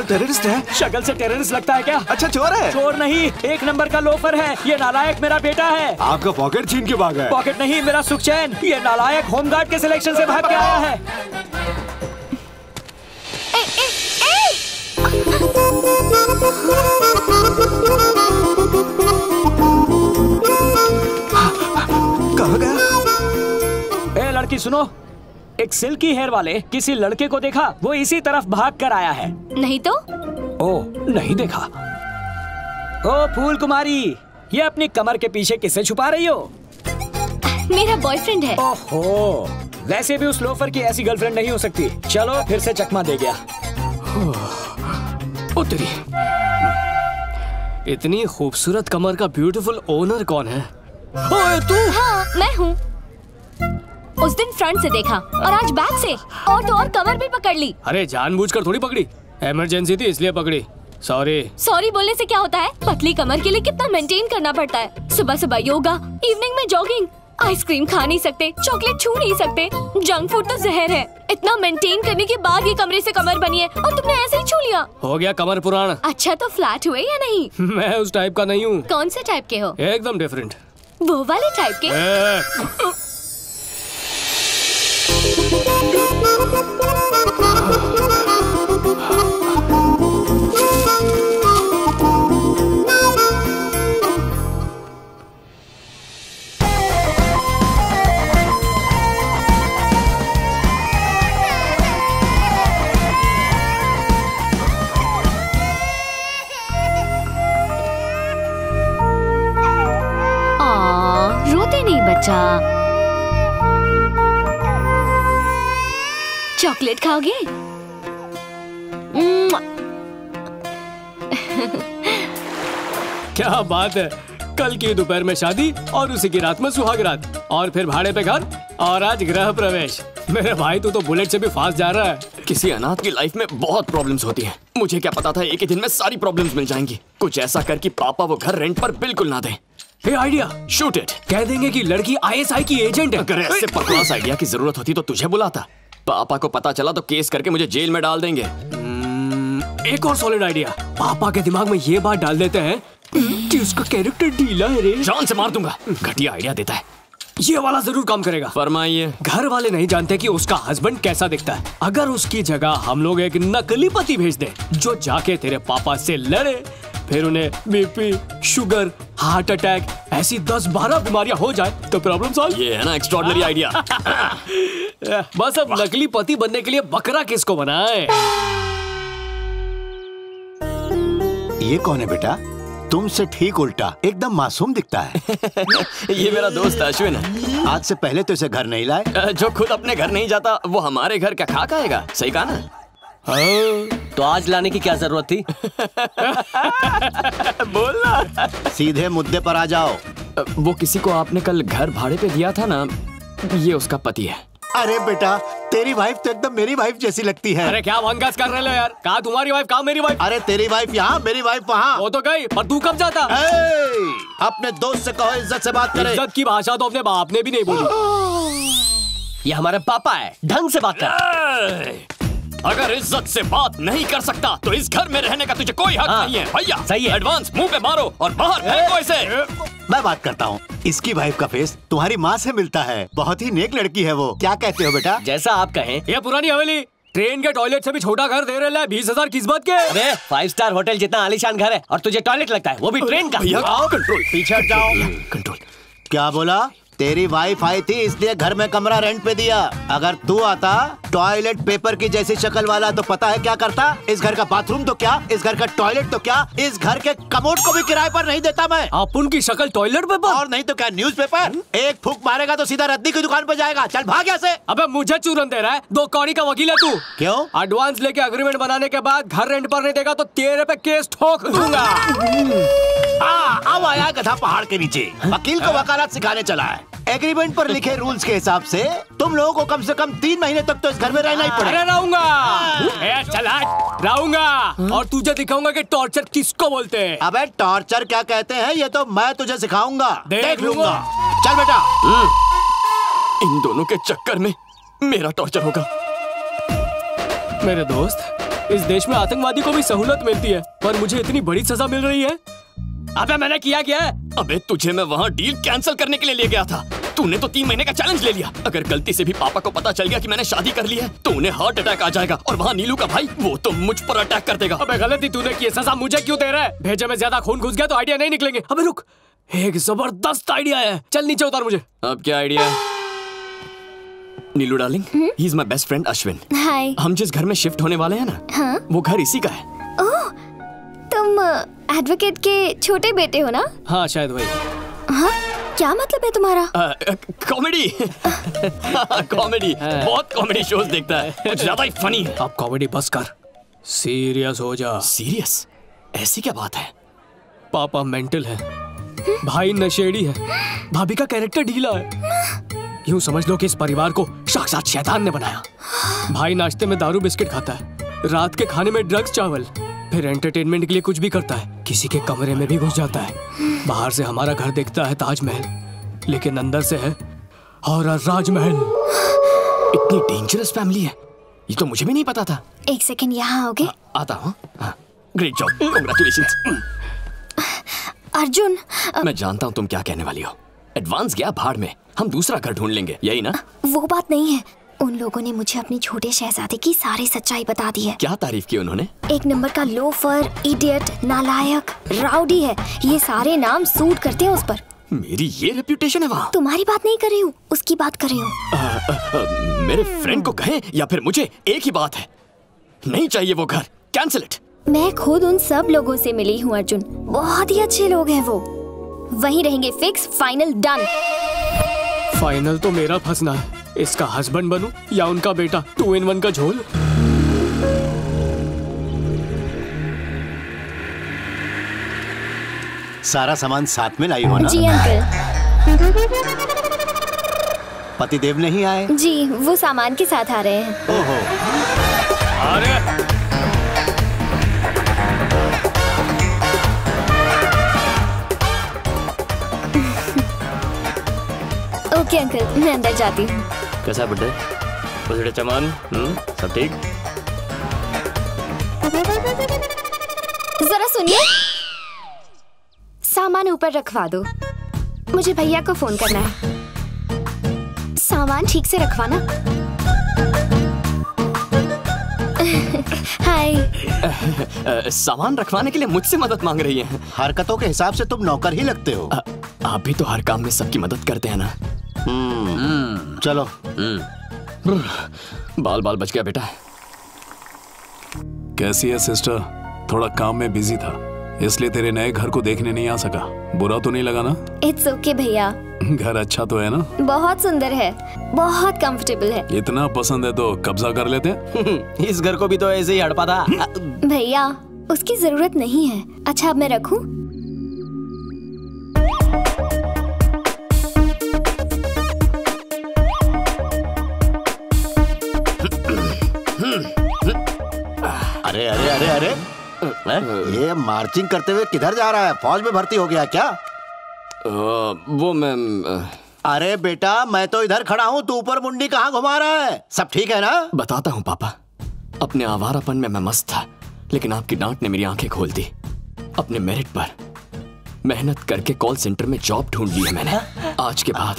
Terrorist है। शक्ल से टेररिस्ट लगता है क्या? अच्छा चोर है? चोर नहीं, 1 नंबर का लोफर है। ये नालायक मेरा बेटा है। आपका पॉकेट छीन के भागा है। पॉकेट नहीं, मेरा सुखचैन। ये नालायक होमगार्ड के सिलेक्शन से भाग के आया है। कहाँ गया? ए लड़की सुनो, एक सिल्की हेयर वाले किसी लड़के को देखा, वो इसी तरफ भाग कर आया है। नहीं तो? ओ, नहीं देखा। ओ फूल कुमारी, ये अपनी कमर के पीछे किसे छुपा रही हो? मेरा बॉयफ्रेंड है। ओहो, वैसे भी उस लोफर की ऐसी गर्लफ्रेंड नहीं हो सकती। चलो फिर से चकमा दे गया। उतरी। इतनी खूबसूरत कमर का ब्यूटीफुल ओनर कौन है? ओए तू? हाँ, मैं हूँ। उस दिन फ्रंट से देखा और आज बैक से, और तो और कमर भी पकड़ ली। अरे जानबूझकर थोड़ी पकड़ी, इमरजेंसी थी इसलिए पकड़ी। सॉरी बोलने से क्या होता है? पतली कमर के लिए कितना मेंटेन करना पड़ता है। सुबह सुबह योगा, इवनिंग में जॉगिंग, आइसक्रीम खा नहीं सकते, चॉकलेट छू नहीं सकते, जंक फूड तो जहर है। इतना मेंटेन करने के बाद ये कमरे से कमर बनी है और तुमने ऐसे ही छू लिया। हो गया कमर पुराना। अच्छा तो फ्लैट हुए या नहीं? मैं उस टाइप का नहीं हूँ। कौन से टाइप के हो? एकदम डिफरेंट। वो वाले टाइप के? रोते नहीं बच्चा। चॉकलेट खाओगे? क्या बात है, कल की दोपहर में शादी और उसी की रात में सुहाग रात, और फिर भाड़े पे घर, और आज गृह प्रवेश। मेरे भाई तू तो बुलेट से भी फास्ट जा रहा है। किसी अनाथ की लाइफ में बहुत प्रॉब्लम्स होती हैं। मुझे क्या पता था एक ही दिन में सारी प्रॉब्लम्स मिल जाएंगी। कुछ ऐसा कर कि पापा वो घर रेंट पर बिल्कुल ना दें। हे आइडिया, शूट इट। कह देंगे कि लड़की ISI की एजेंट है। अगर ऐसे बकवास आइडिया की जरूरत होती तो तुझे बुलाता। पापा को पता चला तो केस करके मुझे जेल में डाल देंगे। एक और सॉलिड आइडिया, पापा के दिमाग में ये बात डाल देते हैं कि उसका कैरेक्टर ढीला है रे। जान से मार दूंगा। घटिया आइडिया देता है। ये वाला जरूर काम करेगा। फरमाइए। घर वाले नहीं जानते कि उसका हस्बैंड कैसा दिखता है। अगर उसकी जगह हम लोग एक नकली पति भेज दें जो जाके तेरे पापा से लड़े, फिर उन्हें BP, शुगर, हार्ट अटैक ऐसी 10-12 बीमारियां हो जाए तो प्रॉब्लम सॉल्व। ये है ना एक्स्ट्राऑर्डिनरी आइडिया। बस अब नकली पति बनने के लिए बकरा किसको बनाए? ये कौन है बेटा? तुमसे ठीक उल्टा, एकदम मासूम दिखता है। ये मेरा दोस्त अश्विन है। आज से पहले तो इसे घर नहीं लाए। जो खुद अपने घर नहीं जाता वो हमारे घर क्या खा खाएगा? सही कहा ना? तो आज लाने की क्या जरूरत थी? बोलना। सीधे मुद्दे पर आ जाओ। वो किसी को आपने कल घर भाड़े पे दिया था ना, ये उसका पति है। अरे बेटा, तेरी वाइफ तो एकदम मेरी वाइफ जैसी लगती है। अरे क्या भंगास कर रहे हो यार? कहा तुम्हारी वाइफ, कहा मेरी वाइफ? अरे तेरी वाइफ यहाँ, मेरी वाइफ वहाँ। वो तो गई, पर तू कब जाता? अपने दोस्त से कहो इज्जत से बात करे। इज्जत की भाषा तो अपने बाप ने भी नहीं बोली। ये हमारे पापा है, ढंग से बात कर। अगर इज्जत से बात नहीं कर सकता तो इस घर में रहने का तुझे कोई हक नहीं है। भैया सही है। एडवांस मुंह पे मारो और बाहर फेंको इसे। मैं बात करता हूँ। इसकी वाइफ का फेस तुम्हारी माँ से मिलता है। बहुत ही नेक लड़की है वो। क्या कहते हो बेटा? जैसा आप कहें। ये पुरानी हवेली ट्रेन के टॉयलेट से भी छोटा घर दे रहे हैं 20,000 किस्मत के। अरे 5 स्टार होटल जितना आलीशान घर है और तुझे टॉयलेट लगता है, वो भी ट्रेन का। भैया कंट्रोल, पीछे हट जाओ। कंट्रोल। क्या बोला? तेरी वाइफ आई थी इसलिए घर में कमरा रेंट पे दिया। अगर तू आता टॉयलेट पेपर की जैसी शक्ल वाला तो पता है क्या करता? इस घर का बाथरूम तो क्या, इस घर का टॉयलेट तो क्या, इस घर के कमोड को भी किराए पर नहीं देता मैं। आप उनकी शक्ल टॉयलेट पेपर? और नहीं तो क्या न्यूज़पेपर? एक फूंक मारेगा तो सीधा रद्दी की दुकान पर जाएगा। चल भाग यहाँ से। अबे मुझे चूरन दे रहा है? 2 कौड़ी का वकील है तू। क्यों? एडवांस लेके एग्रीमेंट बनाने के बाद घर रेंट पर नहीं देगा तो तेरे पे केस ठोक दूंगा। अब आया गधा पहाड़ के नीचे। वकील को वकालत सिखाने चला है। एग्रीमेंट पर लिखे रूल्स के हिसाब से तुम लोगों को कम से कम 3 महीने तक तो इस घर में रहना ही पड़ेगा। अरे रहूंगा, चला रहूंगा और तुझे दिखाऊंगा कि टॉर्चर किसको बोलते हैं। अबे टॉर्चर क्या कहते हैं ये तो मैं तुझे सिखाऊंगा। देख लूंगा। चल बेटा। इन दोनों के चक्कर में मेरा टॉर्चर होगा। मेरे दोस्त, इस देश में आतंकवादी को भी सहूलत मिलती है, पर मुझे इतनी बड़ी सजा मिल रही है। अबे मैंने किया क्या है? अबे तुझे मैं वहाँ डील कैंसिल करने के लिए ले गया था। तूने तो 3 महीने का चैलेंज ले लिया। अगर गलती से भी पापा को पता चल गया कि मैंने शादी कर ली है तो उन्हें हार्ट अटैक आ जाएगा और वहाँ नीलू का भाई वो तो मुझ पर अटैक कर देगा। अबे गलती तूने की, सजा मुझे क्यों दे रहा है? भेजे में ज्यादा खून घुस गया तो आइडिया नहीं निकलेंगे। अबे रुक, एक जबरदस्त आइडिया है। चल नीचे उतार मुझे। अब क्या आइडिया है? Nilu darling, he is my best friend Ashwin. Hi. हम जिस घर में शिफ्ट होने वाले हैं ना, हाँ? वो घर इसी का है। ओह, तुम एडवोकेट के छोटे बेटे हो ना? हाँ शायद वही। हाँ? क्या मतलब है तुम्हारा? कॉमेडी। कॉमेडी, बहुत कॉमेडी शोज देखता है, कुछ ज्यादा ही फनी है। अब कॉमेडी बस कर, सीरियस हो जा। सीरियस? ऐसी क्या बात है? पापा मेंटल है, भाई नशेड़ी है, भाभी का कैरेक्टर ढीला है। यूं समझ लो कि इस परिवार को साक्षात शैतान ने बनाया। भाई नाश्ते में दारू बिस्किट खाता है, रात के खाने में ड्रग्स चावल, फिर एंटरटेनमेंट के लिए कुछ भी करता है। किसी के कमरे में भी घुस जाता है। बाहर से हमारा घर दिखता है ताजमहल, लेकिन अंदर से है हॉरर राजमहल। इतनी डेंजरस फैमिली है, ये तो मुझे भी नहीं पता था। एक सेकंड यहाँ आओगे? आता हूँ। Great job, congratulations. अर्जुन, मैं जानता हूँ तुम क्या कहने वाली हो। एडवांस गया भाड़ में, हम दूसरा घर ढूंढ लेंगे, यही ना? वो बात नहीं है। उन लोगों ने मुझे अपने छोटे शहजादे की सारी सच्चाई बता दी है। क्या तारीफ की उन्होंने? 1 नंबर का लोफर, इडियट, नालायक, राउडी है। ये सारे नाम सूट करते हैं उस पर। मेरी ये रेप्यूटेशन है वहाँ। तुम्हारी बात नहीं कर रही हूँ, उसकी बात कर रही हूँ। मेरे फ्रेंड को कहें या फिर मुझे, एक ही बात है, नहीं चाहिए वो घर, कैंसिल इट। मैं खुद उन सब लोगों से मिली हूँ अर्जुन, बहुत ही अच्छे लोग हैं वो। वहीं रहेंगे, फिक्स, फाइनल, डन। फाइनल तो मेरा फंसना है। इसका हस्बैंड बनूं या उनका बेटा? 2 in 1 का झोल। सारा सामान साथ में लाई हो ना? जी अंकल। पतिदेव नहीं आए? जी, वो सामान के साथ आ रहे हैं। ओहो। अरे ओके अंकल, मैं अंदर जाती हूँ। कैसा है बुड्ढे? बुड्ढे चमन, सब ठीक? जरा सुनिए, सामान ऊपर रखवा दो, मुझे भैया को फोन करना है। सामान ठीक से रखवाना। हाय। सामान रखवाने के लिए मुझसे मदद मांग रही हैं। हरकतों के हिसाब से तुम नौकर ही लगते हो। आप भी तो हर काम में सबकी मदद करते हैं ना। चलो। बाल बाल बच गया बेटा। कैसी है सिस्टर? थोड़ा काम में बिजी था, इसलिए तेरे नए घर को देखने नहीं आ सका। बुरा तो नहीं लगा ना? इट्स ओके भैया। घर अच्छा तो है ना? बहुत सुंदर है, बहुत कंफर्टेबल है। इतना पसंद है तो कब्जा कर लेते हैं। इस घर को भी तो ऐसे ही हड़पा था। भैया, उसकी जरूरत नहीं है। अच्छा, अब मैं रखूं? अरे अरे अरे अरे, ये मार्चिंग करते हुए किधर जा रहा है? फौज में भर्ती हो गया क्या? वो मैं अरे बेटा, मैं तो इधर खड़ा हूँ, तू ऊपर मुंडी कहाँ घुमा रहा है? सब ठीक है ना? बताता हूँ पापा। अपने आवारापन में मैं मस्त था, लेकिन आपकी डांट ने मेरी आंखें खोल दी। अपने मेरिट पर मेहनत करके कॉल सेंटर में जॉब ढूंढ ली है मैंने। आज के बाद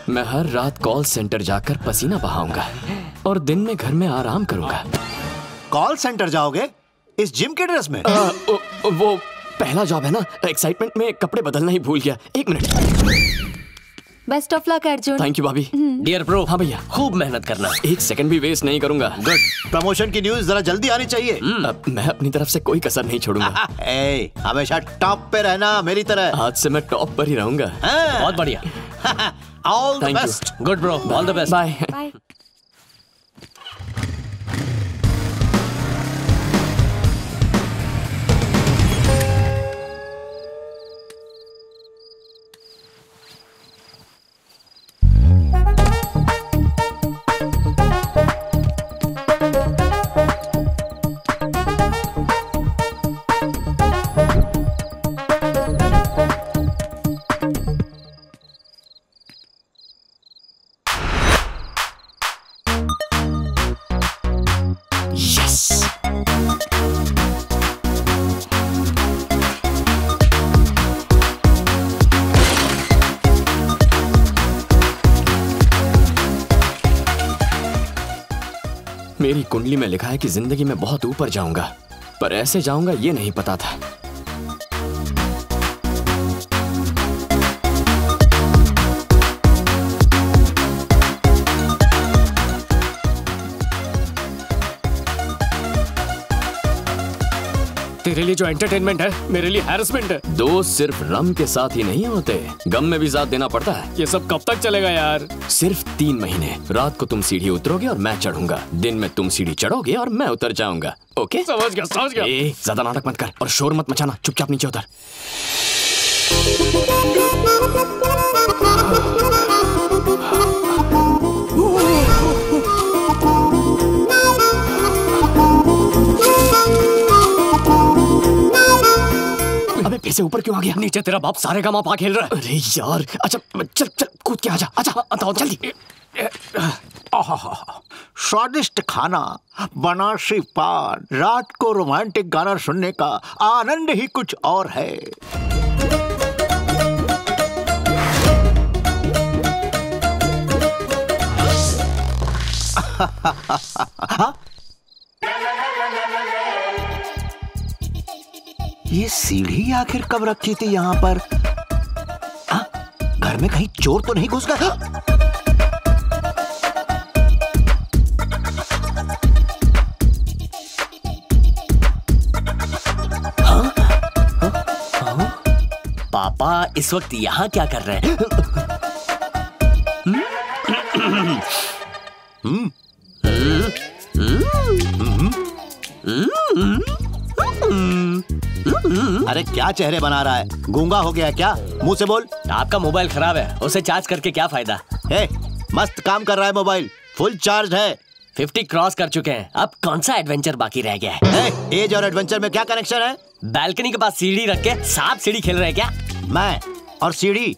मैं हर रात कॉल सेंटर जाकर पसीना बहाऊंगा और दिन में घर में आराम करूंगा। कॉल सेंटर जाओगे? इस जिम के ड्रेस में? वो पहला जॉब है ना, एक्साइटमेंट में कपड़े बदलना ही भूल गया। 1 minute. Best of luck Arjun. Thank you भाभी। डियर ब्रो, हाँ भैया, खूब मेहनत करना। 1 सेकंड भी वेस्ट नहीं करूंगा। गुड। प्रमोशन की न्यूज़ जरा जल्दी आनी चाहिए। मैं अपनी तरफ से कोई कसर नहीं छोड़ूंगा। हमेशा टॉप पे रहना मेरी तरह। आज से मैं टॉप पर ही रहूंगा। बहुत बढ़िया। All the Thank you. Best. Good bro, all the best. Bye. Bye. मेरी कुंडली में लिखा है कि जिंदगी में बहुत ऊपर जाऊंगा, पर ऐसे जाऊंगा ये नहीं पता था। तेरे लिए जो एंटरटेनमेंट है मेरे लिए हैरेसमेंट है। दोस्त सिर्फ रम के साथ ही नहीं होते, गम में भी साथ देना पड़ता है। ये सब कब तक चलेगा यार? सिर्फ 3 महीने। रात को तुम सीढ़ी उतरोगे और मैं चढ़ूंगा, दिन में तुम सीढ़ी चढ़ोगे और मैं उतर जाऊंगा। ओके? समझ गया समझ गया। ज्यादा नाटक मत कर और शोर मत मचाना, चुपचाप नीचे उतर। अबे फिर से ऊपर क्यों आ गया? नीचे तेरा बाप सारे का मापा खेल रहा है। अरे यार, अच्छा चल चल कूद के आजा, आजा जल्दी। स्वादिष्ट खाना, बनारसी पान, रात को रोमांटिक गाना सुनने का आनंद ही कुछ और है। ये सीढ़ी आखिर कब रखी थी यहाँ पर? घर में कहीं चोर तो नहीं घुस गया? पापा इस वक्त यहाँ क्या कर रहे हैं? अरे क्या चेहरे बना रहा है? गूंगा हो गया क्या? मुंह से बोल। आपका मोबाइल खराब है, उसे चार्ज करके क्या फायदा? मस्त काम कर रहा है मोबाइल, फुल चार्ज है। 50 क्रॉस कर चुके हैं, अब कौन सा एडवेंचर बाकी रह गया है? एज और एडवेंचर में क्या कनेक्शन है? बालकनी के पास सीढ़ी रख के सांप सीढ़ी खेल रहे हैं क्या? मैं और सीढ़ी,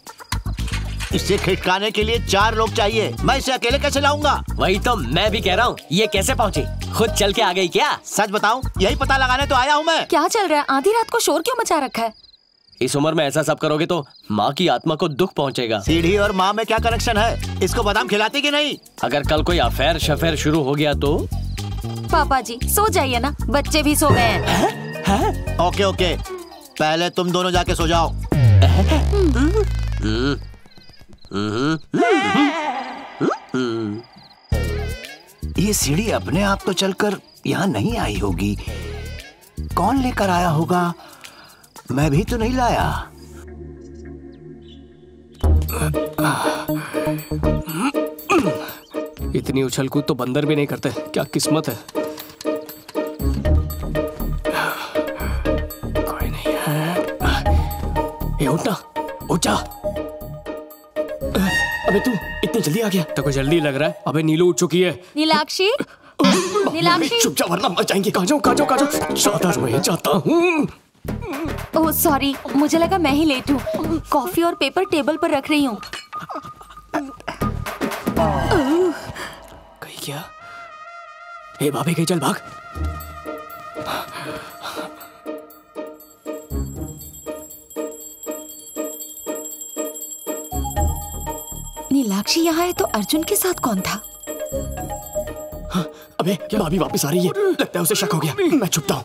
इसे खिटकाने के लिए 4 लोग चाहिए। मैं इसे अकेले कैसे लाऊंगा? वही तो मैं भी कह रहा हूँ, ये कैसे पहुँची? खुद चल के आ गई क्या? सच बताऊं, यही पता लगाने तो आया हूँ मैं। क्या चल रहा है? आधी रात को शोर क्यों मचा रखा है? इस उम्र में ऐसा सब करोगे तो माँ की आत्मा को दुख पहुँचेगा। सीढ़ी और माँ में क्या कनेक्शन है? इसको बादाम खिलाती कि नहीं? अगर कल कोई अफेयर शफेयर शुरू हो गया तो? पापा जी सो जाइए ना, बच्चे भी सो गए हैं। ओके ओके, पहले तुम दोनों जाके सो जाओ। ये सीढ़ी अपने आप तो चलकर यहाँ नहीं आई होगी, कौन लेकर आया होगा? मैं भी तो नहीं लाया। इतनी उछल कूद तो बंदर भी नहीं करते, क्या किस्मत है। कोई नहीं है। ए उठना, उठ जा। अबे तू इतनी जल्दी आ गया? तो कोई जल्दी लग रहा है। अबे नीलू उठ चुकी है। नीलाक्षी, नीलाक्षी। चुप जा वरना मर जाएंगे। कहाँ जाऊँ? जाता हूँ। ओह सॉरी, मुझे लगा मैं ही लेट हूँ। कॉफी और पेपर टेबल पर रख रही हूँ। कहीं क्या? ए भाभी कहीं चल भाग। नीलाक्षी यहाँ है तो अर्जुन के साथ कौन था? हाँ, अबे क्या भाभी वापस आ रही है? लगता है उसे शक हो गया। मैं छुपता हूँ।